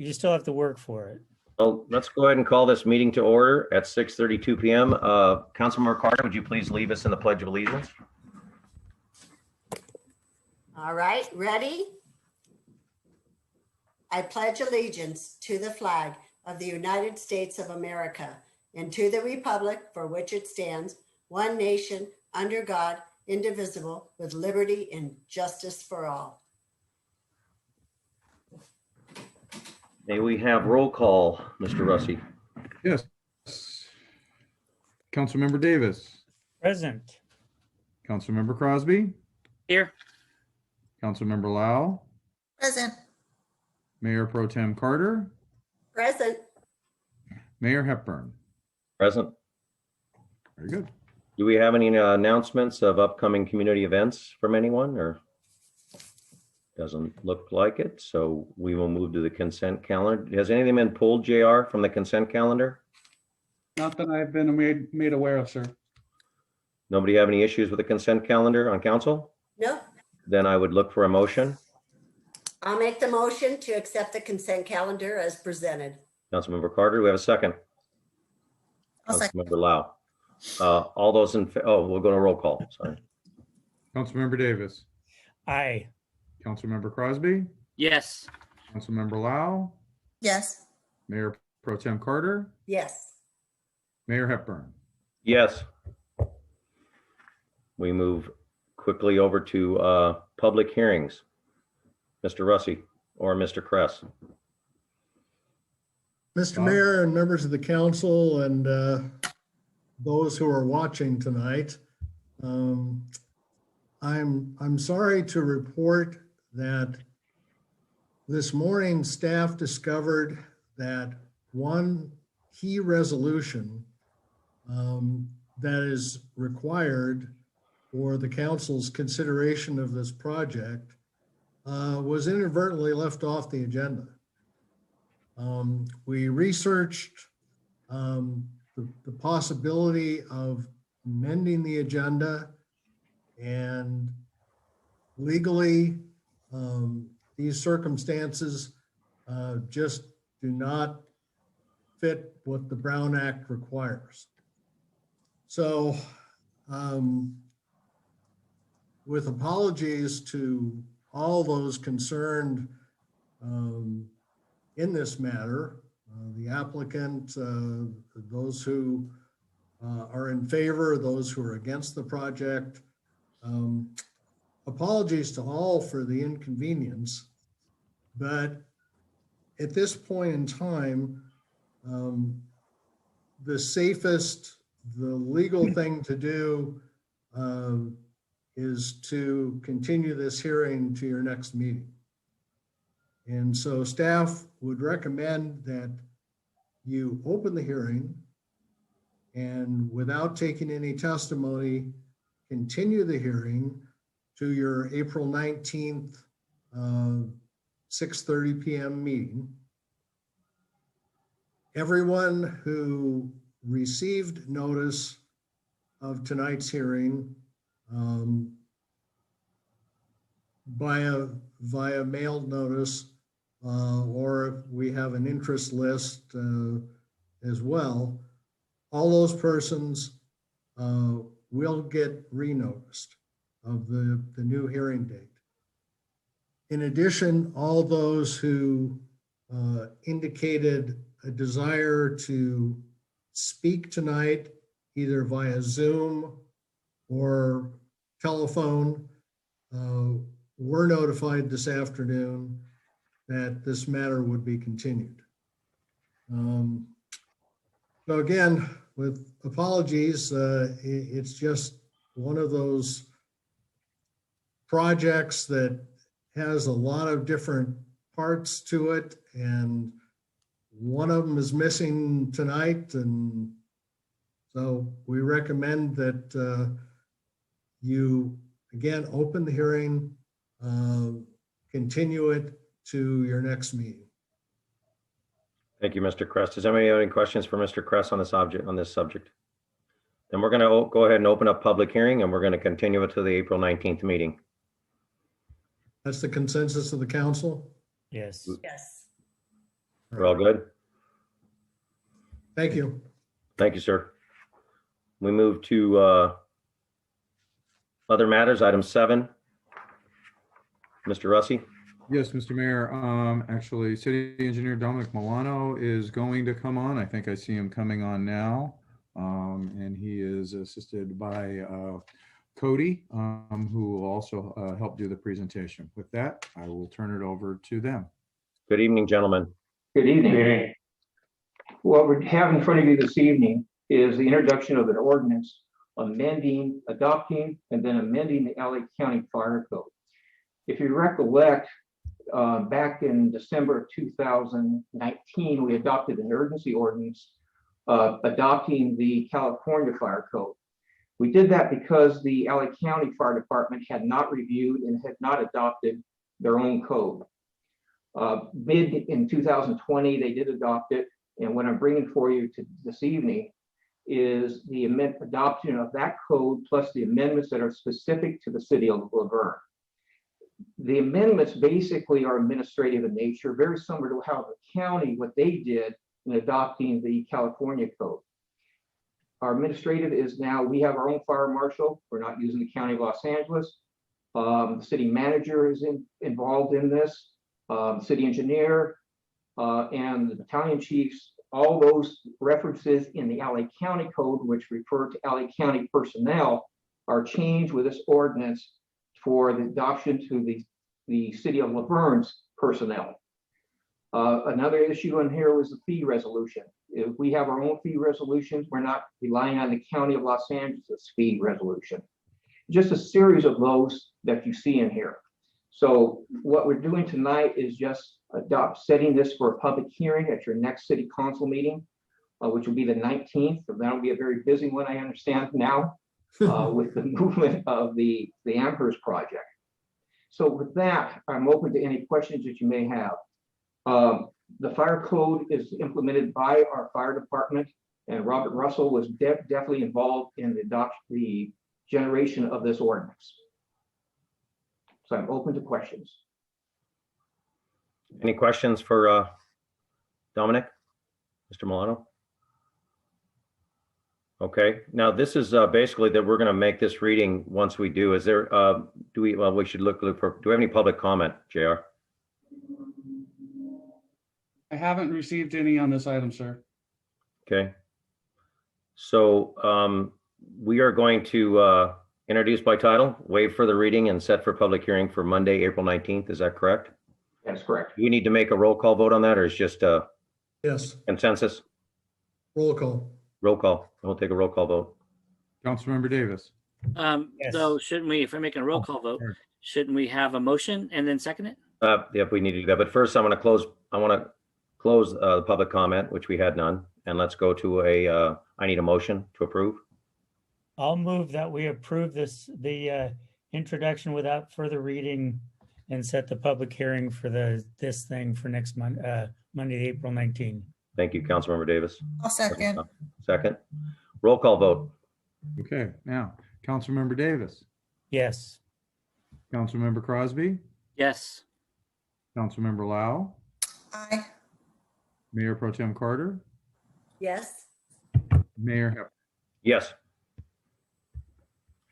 You still have to work for it. Well, let's go ahead and call this meeting to order at 6:32 p.m. Councilmember Carter, would you please lead us in the Pledge of Allegiance? All right, ready? I pledge allegiance to the flag of the United States of America and to the republic for which it stands, one nation, under God, indivisible, with liberty and justice for all. May we have roll call, Mr. Russi? Yes. Councilmember Davis. Present. Councilmember Crosby. Here. Councilmember Lau. Present. Mayor Pro Tem Carter. Present. Mayor Hepburn. Present. Very good. Do we have any announcements of upcoming community events from anyone, or? Doesn't look like it, so we will move to the consent calendar. Has anything been pulled, JR, from the consent calendar? Not that I've been made aware of, sir. Nobody have any issues with the consent calendar on council? No, Then I would look for a motion. I'll make the motion to accept the consent calendar as presented. Councilmember Carter, do we have a second? I'll second. Councilmember Lau. All those in, we'll go to roll call, sorry. Councilmember Davis. Aye. Councilmember Crosby. Yes. Councilmember Lau. Yes. Mayor Pro Tem Carter. Yes. Mayor Hepburn. Yes. We move quickly over to public hearings. Mr. Russi or Mr. Kress. Mr. Mayor and members of the council and those who are watching tonight, I'm sorry to report that this morning staff discovered that one key resolution that is required for the council's consideration of this project was inadvertently left off the agenda. We researched the possibility of amending the agenda, and legally, these circumstances just do not fit what the Brown Act requires. So, with apologies to all those concerned in this matter, the applicant, those who are in favor, those who are against the project, apologies to all for the inconvenience, but at this point in time, the safest, the legal thing to do is to continue this hearing to your next meeting. And so staff would recommend that you open the hearing and without taking any testimony, continue the hearing to your April 19th, 6:30 p.m. meeting. Everyone who received notice of tonight's hearing via mailed notice, or we have an interest list as well, all those persons will get re-noticed of the new hearing date. In addition, all those who indicated a desire to speak tonight, either via Zoom or telephone, were notified this afternoon that this matter would be continued. So again, with apologies, it's just one of those projects that has a lot of different parts to it, and one of them is missing tonight, and so we recommend that you again open the hearing, continue it to your next meeting. Thank you, Mr. Kress. Does anybody have any questions for Mr. Kress on this subject? Then we're going to go ahead and open up public hearing, and we're going to continue it to the April 19th meeting. That's the consensus of the council? Yes. Yes. We're all good? Thank you. Thank you, sir. We move to other matters, item 7. Mr. Russi? Yes, Mr. Mayor. Actually, City Engineer Dominic Milano is going to come on. I think I see him coming on now. And he is assisted by Cody, who will also help do the presentation. With that, I will turn it over to them. Good evening, gentlemen. Good evening. What we have in front of you this evening is the introduction of an ordinance amending, adopting, and then amending the LA County Fire Code. If you recollect, back in December of 2019, we adopted an urgency ordinance adopting the California Fire Code. We did that because the LA County Fire Department had not reviewed and had not adopted their own code. Mid in 2020, they did adopt it. And what I'm bringing for you this evening is the adoption of that code plus the amendments that are specific to the city of Laverne. The amendments basically are administrative in nature, very similar to how the county, what they did in adopting the California code. Our administrative is now, we have our own fire marshal. We're not using the County of Los Angeles. The city manager is involved in this, city engineer, and the battalion chiefs. All those references in the LA County code, which refer to LA County personnel, are changed with this ordinance for the adoption to the city of Laverne's personnel. Another issue in here was the fee resolution. If we have our own fee resolutions, we're not relying on the County of Los Angeles fee resolution. Just a series of those that you see in here. So what we're doing tonight is just setting this for a public hearing at your next city council meeting, which will be the 19th. So that'll be a very busy one, I understand now, with the movement of the Amherst project. So with that, I'm open to any questions that you may have. The fire code is implemented by our fire department, and Robert Russell was definitely involved in the generation of this ordinance. So I'm open to questions. Any questions for Dominic? Mr. Milano? Okay, now this is basically that we're going to make this reading once we do. Is there, we should look for, do we have any public comment, JR? I haven't received any on this item, sir. Okay. So we are going to introduce by title, waive further reading, and set for public hearing for Monday, April 19th. Is that correct? That's correct. Do we need to make a roll call vote on that, or is just a Yes, consensus? roll call. Roll call. We'll take a roll call vote. Councilmember Davis. Yes. So shouldn't we, if we're making a roll call vote, sorry. shouldn't we have a motion and then second it? Yep, we need to do that. But first, I want to close the public comment, which we had none, and let's go to I need a motion to approve. I'll move that we approve the introduction without further reading and set the public hearing for this thing for next Monday, April 19. Thank you, Councilmember Davis. I'll second. Second. Roll call vote. Okay, now, Councilmember Davis, Yes. Councilmember Crosby, Yes. Councilmember Lau, Aye. Mayor Pro Tem Carter, Yes, Mayor Hepburn. Yes.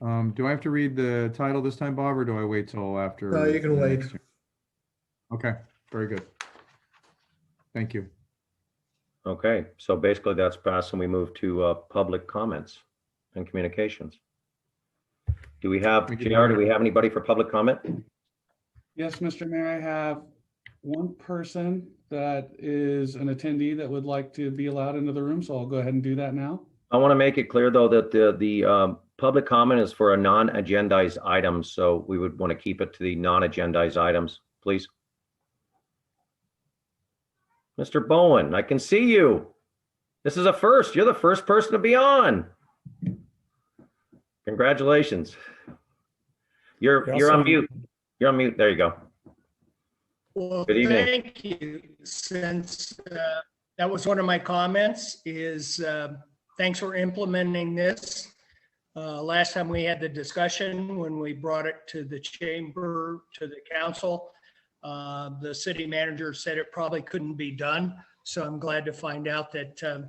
Do I have to read the title this time, Bob, or do I wait till after? No, you can the wait. next hearing? Okay, very good. Thank you. Okay, so basically that's passed, and we move to public comments and communications. Do we have, JR, do we have anybody for public comment? Yes, Mr. Mayor, I have one person that is an attendee that would like to be allowed into the room, so I'll go ahead and do that now. I want to make it clear, though, that the public comment is for a non-agendized item, so we would want to keep it to the non-agendized items, please. Mr. Bowen, I can see you. This is a first. You're the first person to be on. Congratulations. You're on also- mute. You're on mute. There you go. Well, Good evening. thank you. Since that was one of my comments is thanks for implementing this. Last time we had the discussion when we brought it to the chamber, to the council, The city manager said it probably couldn't be done. So I'm glad to find out that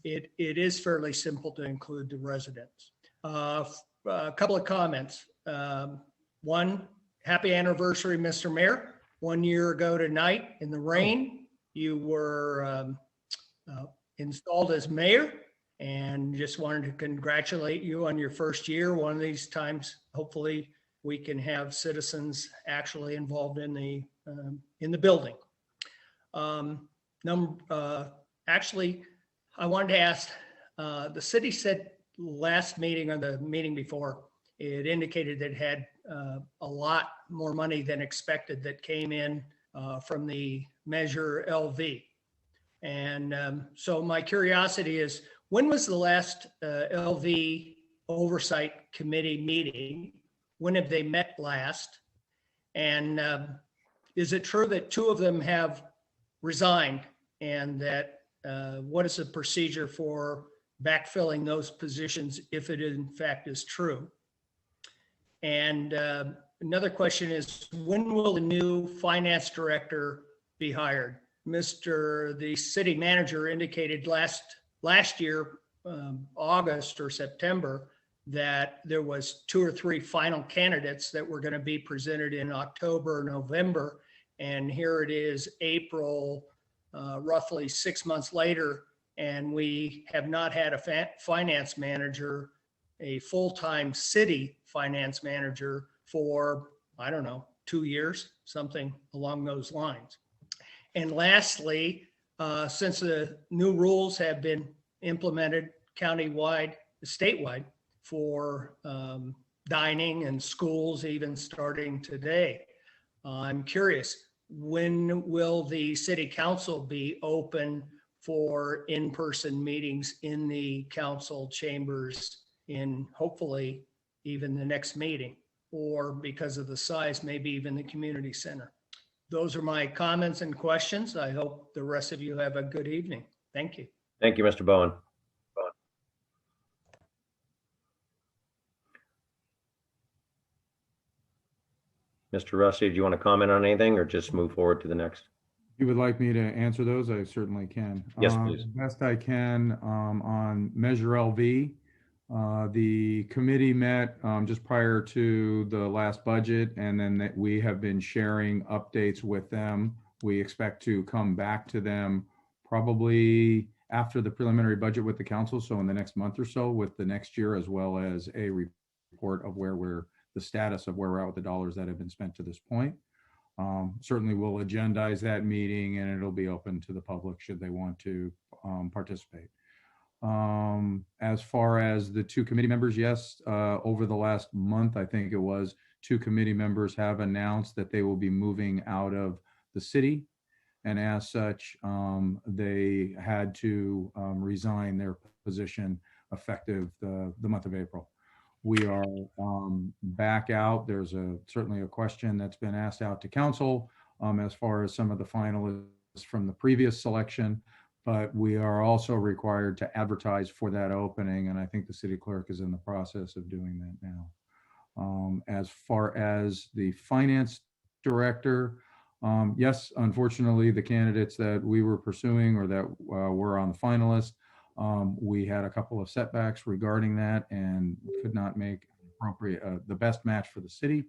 it is fairly simple to include the residents. A couple of comments. One, happy anniversary, Mr. Mayor. 1 year ago tonight in the rain, you were installed as mayor, and just wanted to congratulate you on your first year. One of these times, hopefully, we can have citizens actually involved in the building. Actually, I wanted to ask, the city said last meeting or the meeting before, it indicated that it had a lot more money than expected that came in from the Measure LV. And so my curiosity is, when was the last LV Oversight Committee meeting? When have they met last? And is it true that 2 of them have resigned, and that what is the procedure for backfilling those positions if it in fact is true? And another question is, when will the new finance director be hired? The city manager indicated last year, August or September, that there was 2 or 3 final candidates that were going to be presented in October or November. And here it is April, roughly 6 months later, and we have not had a finance manager, a full-time city finance manager for, I don't know, 2 years, something along those lines. And lastly, since the new rules have been implemented countywide, statewide, for dining and schools even starting today, I'm curious, when will the city council be open for in-person meetings in the council chambers in hopefully even the next meeting, or because of the size, maybe even the community center? Those are my comments and questions. I hope the rest of you have a good evening. Thank you. Thank you, Mr. Bowen. Mr. Rusty, do you want to comment on anything or just move forward to the next? If you would like me to answer those, I certainly can. Yes, please. Best I can on Measure LV. The committee met just prior to the last budget, and then we have been sharing updates with them. We expect to come back to them probably after the preliminary budget with the council, so in the next month or so, with the next year, as well as a report of the status of where we're at with the dollars that have been spent to this point. Certainly we'll agendize that meeting, and it'll be open to the public should they want to participate. As far as the 2 committee members, yes, over the last month, I think it was, 2 committee members have announced that they will be moving out of the city. And as such, they had to resign their position effective the month of April. We are back out. There's certainly a question that's been asked out to council as far as some of the finalists from the previous selection, but we are also required to advertise for that opening, and I think the city clerk is in the process of doing that now. As far as the finance director, yes, unfortunately, the candidates that we were pursuing or that were on the finalist, we had a couple of setbacks regarding that and could not make the best match for the city.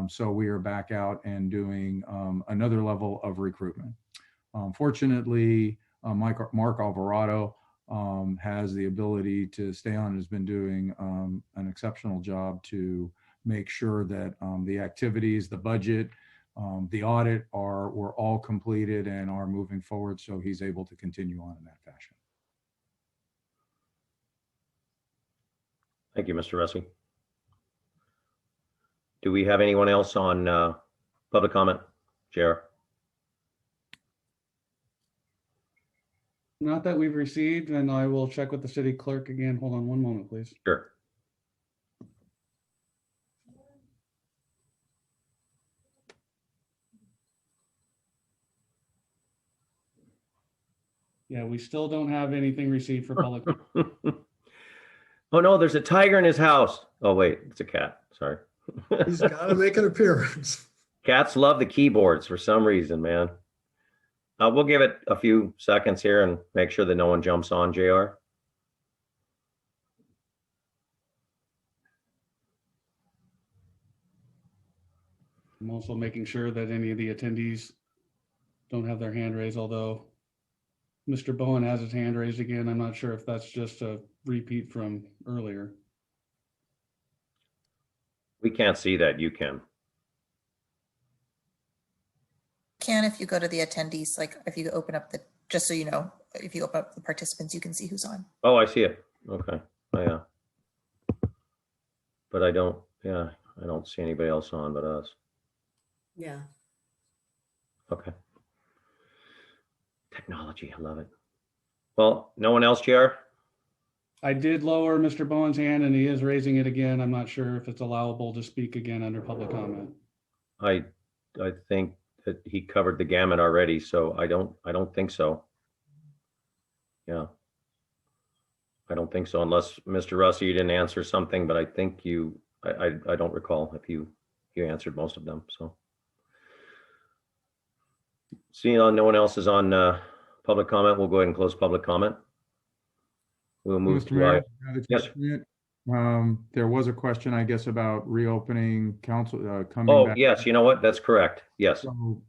So we are back out and doing another level of recruitment. Fortunately, Mark Alvarado has the ability to stay on, has been doing an exceptional job to make sure that the activities, the budget, the audit were all completed and are moving forward, so he's able to continue on in that fashion. Thank you, Mr. Rusty. Do we have anyone else on public comment? JR? Not that we've received, and I will check with the city clerk again. Hold on one moment, please. Sure. Yeah, we still don't have anything received for public. Oh no, there's a tiger in his house. Oh wait, it's a cat. Sorry. He's got to make an appearance. Cats love the keyboards for some reason, man. We'll give it a few seconds here and make sure that no one jumps on, JR. I'm also making sure that any of the attendees don't have their hand raised, although Mr. Bowen has his hand raised again. I'm not sure if that's just a repeat from earlier. We can't see that. You can. Can if you go to the attendees, like if you open up the, just so you know, if you open up the participants, you can see who's on. Oh, I see it. Okay. Oh, yeah. But I don't see anybody else on but us. Yeah. Okay. Technology, I love it. Well, no one else, JR? I did lower Mr. Bowen's hand and he is raising it again. I'm not sure if it's allowable to speak again under public comment. I think that he covered the gamut already, so I don't think so. Yeah. I don't think so, unless Mr. Russi, you didn't answer something, but I think I don't recall if you answered most of them, so. Seeing no one else is on public comment, we'll go ahead and close public comment. We'll move Mr. to, Mayor, yes. there was a question, I guess, about reopening council coming Oh, back. yes, you know what? That's correct. Yes. So,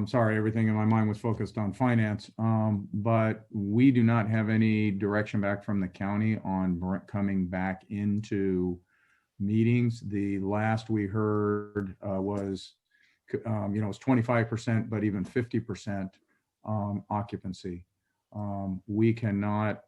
sorry, everything in my mind was focused on finance, but we do not have any direction back from the county on coming back into meetings. The last we heard was, it was 25%, but even 50% occupancy. We cannot,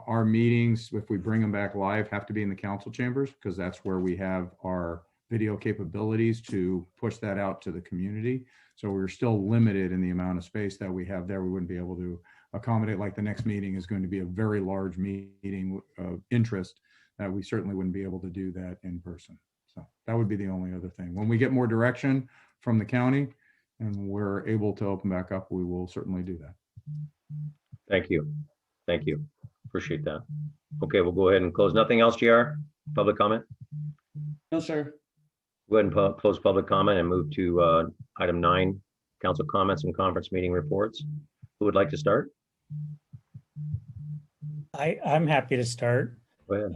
our meetings, if we bring them back live, have to be in the council chambers because that's where we have our video capabilities to push that out to the community. So we're still limited in the amount of space that we have there. We wouldn't be able to accommodate, like the next meeting is going to be a very large meeting of interest that we certainly wouldn't be able to do that in person. So that would be the only other thing. When we get more direction from the county and we're able to open back up, we will certainly do that. Thank you. Thank you. Appreciate that. Okay, we'll go ahead and close. Nothing else, JR? Public comment? No, sir. Go ahead and close public comment and move to item 9, council comments and conference meeting reports. Who would like to start? I'm happy to start. Go ahead.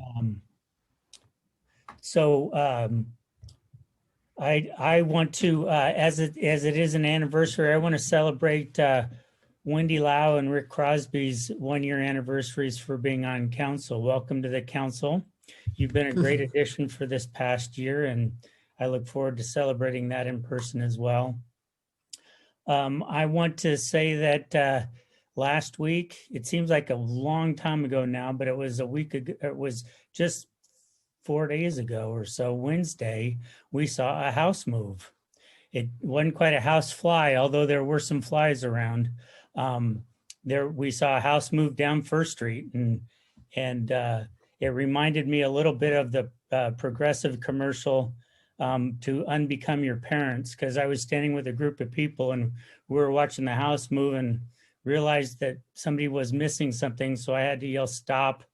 I want to, as it is an anniversary, I want to celebrate Wendy Lau and Rick Crosby's 1-year anniversaries for being on council. Welcome to the council. You've been a great addition for this past year, and I look forward to celebrating that in person as well. I want to say that last week, it seems like a long time ago now, but it was a week ago, it was just 4 days ago or so, Wednesday, we saw a house move. It wasn't quite a house fly, although there were some flies around. We saw a house move down First Street, and it reminded me a little bit of the Progressive commercial to Unbecome Your Parents, because I was standing with a group of people and we were watching the house move and realized that somebody was missing something, so I had to yell stop.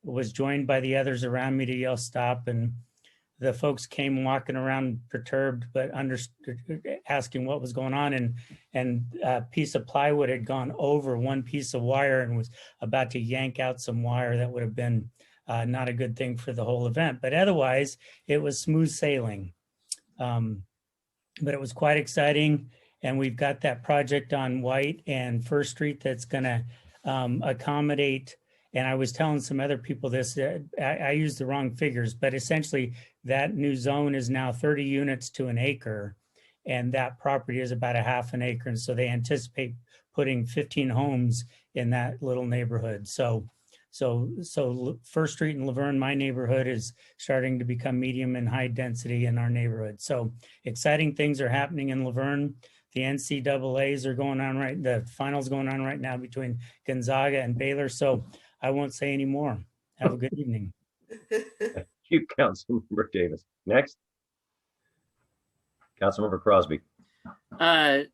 Was joined by the others around me to yell stop, and the folks came walking around perturbed but asking what was going on, and a piece of plywood had gone over one piece of wire and was about to yank out some wire that would have been not a good thing for the whole event, but otherwise it was smooth sailing. But it was quite exciting, and we've got that project on White and First Street that's going to accommodate. And I was telling some other people this, I used the wrong figures, but essentially that new zone is now 30 units to an acre, and that property is about a half an acre. And so they anticipate putting 15 homes in that little neighborhood. So First Street in Laverne, my neighborhood, is starting to become medium and high density in our neighborhood. So exciting things are happening in Laverne. The NCAAs are going on the finals going on right now between Gonzaga and Baylor. So I won't say any more. Have a good evening. Thank you, Councilmember Davis. Next. Councilmember Crosby. Yeah,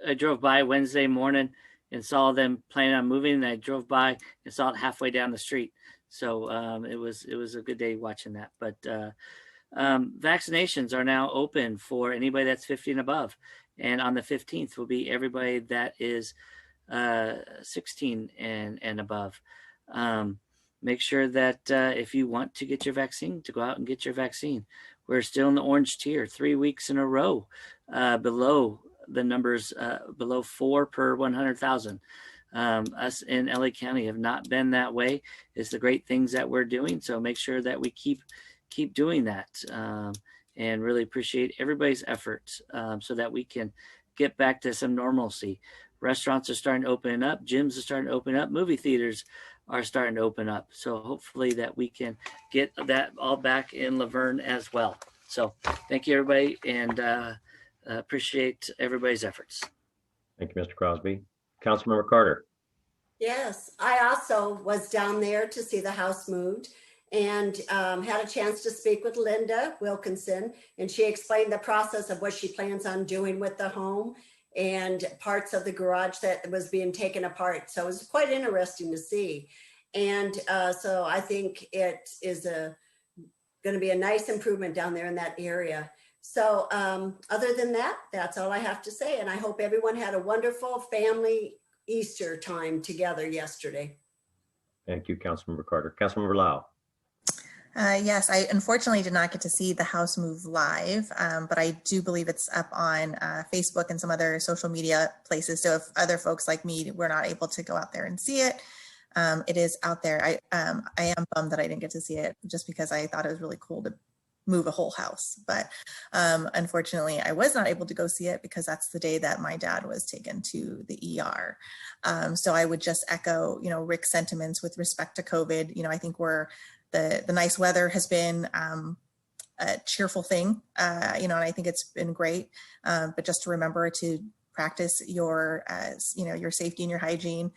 I drove by Wednesday morning and saw them planning on moving, and I drove by and saw it halfway down the street. So it was a good day watching that. But Vaccinations are now open for anybody that's 50 and above. And on the 15th will be everybody that is 16 and above. Make sure that if you want to get your vaccine, to go out and get your vaccine. We're still in the orange tier, 3 weeks in a row below the numbers, below 4 per 100,000. Us in LA County have not been that way. It's the great things that we're doing. So make sure that we keep doing that, and really appreciate everybody's efforts so that we can get back to some normalcy. Restaurants are starting to open up, gyms are starting to open up, movie theaters are starting to open up. So hopefully that we can get that all back in Laverne as well. So thank you, everybody, and appreciate everybody's efforts. Thank you, Mr. Crosby. Councilmember Carter. Yes, I also was down there to see the house moved and had a chance to speak with Linda Wilkinson, and she explained the process of what she plans on doing with the home and parts of the garage that was being taken apart. So it was quite interesting to see. And so I think it is going to be a nice improvement down there in that area. So other than that, that's all I have to say. And I hope everyone had a wonderful family Easter time together yesterday. Thank you, Councilmember Carter. Councilmember Lau. Yes, I unfortunately did not get to see the house move live, but I do believe it's up on Facebook and some other social media places. So if other folks like me were not able to go out there and see it, it is out there. I am bummed that I didn't get to see it just because I thought it was really cool to move a whole house. But unfortunately, I was not able to go see it because that's the day that my dad was taken to the ER. So I would just echo, Rick's sentiments with respect to COVID. I think the nice weather has been a cheerful thing, and I think it's been great. But just to remember to practice your safety and your hygiene,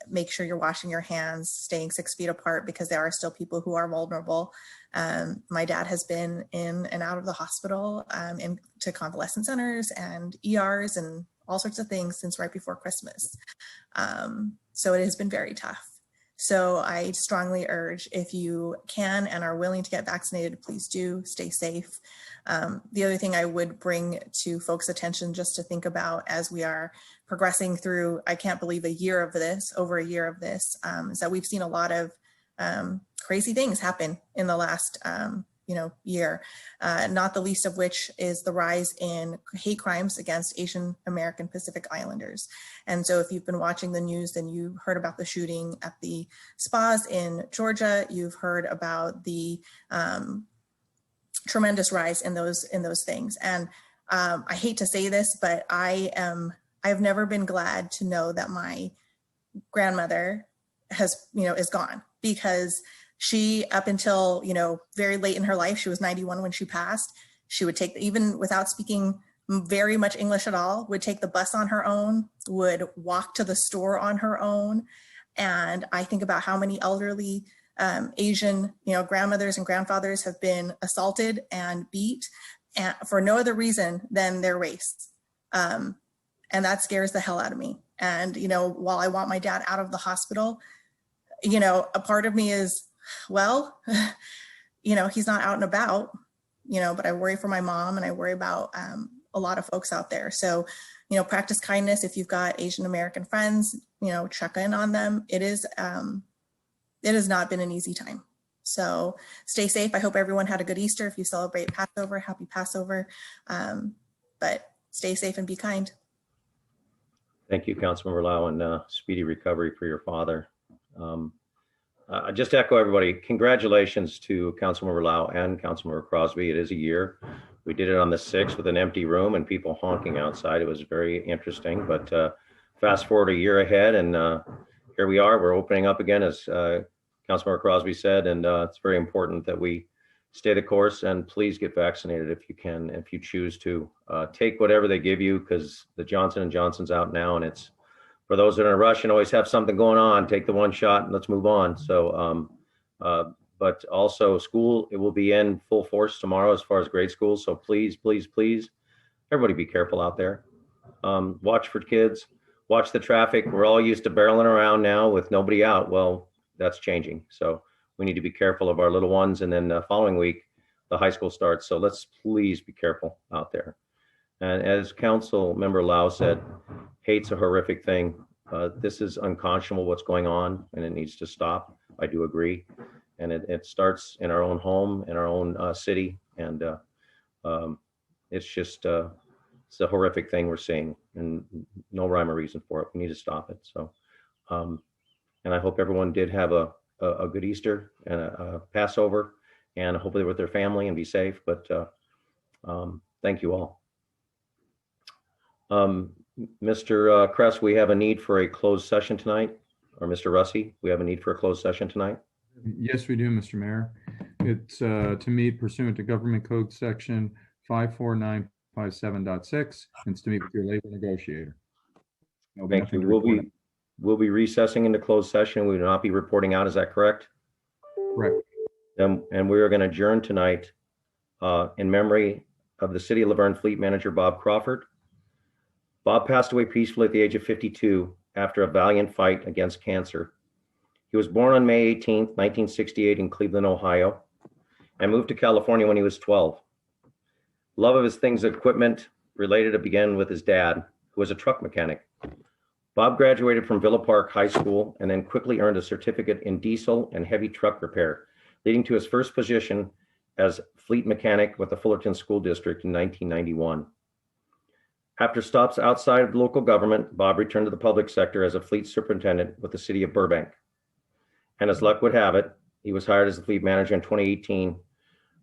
make sure you're washing your hands, staying 6 feet apart, because there are still people who are vulnerable. My dad has been in and out of the hospital, into convalescent centers and ERs and all sorts of things since right before Christmas. So it has been very tough. So I strongly urge, if you can and are willing to get vaccinated, please do stay safe. The other thing I would bring to folks' attention just to think about as we are progressing through, I can't believe over a year of this, is that we've seen a lot of crazy things happen in the last year, not the least of which is the rise in hate crimes against Asian American Pacific Islanders. And so if you've been watching the news, then you heard about the shooting at the spas in Georgia. You've heard about the tremendous rise in those things. And I hate to say this, but I've never been glad to know that my grandmother is gone, because she, up until, very late in her life, she was 91 when she passed, she would even without speaking very much English at all, would take the bus on her own, would walk to the store on her own. And I think about how many elderly Asian, grandmothers and grandfathers have been assaulted and beat for no other reason than their race. And that scares the hell out of me. And, while I want my dad out of the hospital, a part of me is, well, he's not out and about, but I worry for my mom and I worry about a lot of folks out there. So, practice kindness. If you've got Asian American friends, check in on them. It has not been an easy time. So stay safe. I hope everyone had a good Easter. If you celebrate Passover, happy Passover. But stay safe and be kind. Thank you, Councilmember Lau, and speedy recovery for your father. Just to echo everybody, congratulations to Councilmember Lau and Councilmember Crosby. It is a year. We did it on the 6th with an empty room and people honking outside. It was very interesting, but fast forward a year ahead and here we are. We're opening up again, as Councilmember Crosby said, and it's very important that we stay the course, and please get vaccinated if you can, if you choose to. Take whatever they give you, because the Johnson & Johnson's out now, and it's for those that are in a rush and always have something going on, take the one shot and let's move on. So, but also school, it will be in full force tomorrow as far as grade school. So please, please, please, everybody be careful out there. Watch for kids, watch the traffic. We're all used to barreling around now with nobody out. Well, that's changing. So we need to be careful of our little ones. And then the following week, the high school starts. So let's please be careful out there. And as Council Member Lau said, hate's a horrific thing. This is unconscionable what's going on, and it needs to stop. I do agree. And it starts in our own home, in our own city. And it's just, it's a horrific thing we're seeing, and no rhyme or reason for it. We need to stop it. So, and I hope everyone did have a good Easter and a Passover, and hopefully with their family and be safe. But thank you all. Mr. Kress, we have a need for a closed session tonight, or Mr. Russi, we have a need for a closed session tonight. Yes, we do, Mr. Mayor. It's to meet pursuant to Government Code Section 54957.6. It's to meet with your labor negotiator. There'll be Thank you. nothing to report. We'll be recessing into closed session. We will not be reporting out. Is that correct? Correct. And we are going to adjourn tonight in memory of the City of Laverne Fleet Manager Bob Crawford. Bob passed away peacefully at the age of 52 after a valiant fight against cancer. He was born on May 18, 1968 in Cleveland, Ohio, and moved to California when he was 12. Love of his things equipment related to begin with his dad, who was a truck mechanic. Bob graduated from Villa Park High School and then quickly earned a certificate in diesel and heavy truck repair, leading to his first position as fleet mechanic with the Fullerton School District in 1991. After stops outside of local government, Bob returned to the public sector as a fleet superintendent with the city of Burbank. And as luck would have it, he was hired as the fleet manager in 2018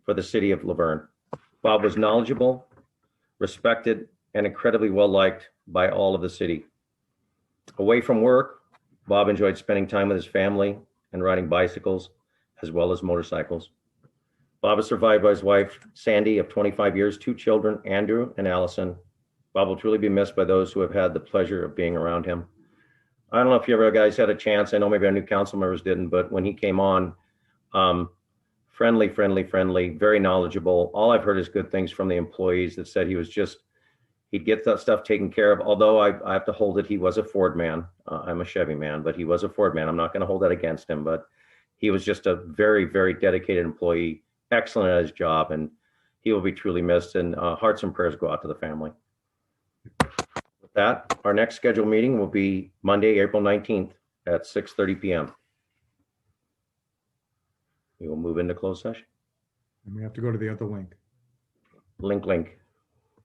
for the city of Laverne. Bob was knowledgeable, respected, and incredibly well-liked by all of the city. Away from work, Bob enjoyed spending time with his family and riding bicycles, as well as motorcycles. Bob is survived by his wife, Sandy, of 25 years, 2 children, Andrew and Allison. Bob will truly be missed by those who have had the pleasure of being around him. I don't know if you ever guys had a chance, I know maybe our new council members didn't, but when he came on, friendly, very knowledgeable. All I've heard is good things from the employees that said he was just, he'd get that stuff taken care of. Although I have to hold it, he was a Ford man. I'm a Chevy man, but he was a Ford man. I'm not going to hold that against him, but he was just a very, very dedicated employee, excellent at his job, and he will be truly missed, and hearts and prayers go out to the family. With that, our next scheduled meeting will be Monday, April 19th at 6:30 p.m. We will move into closed session. And we have to go to the other link. Link.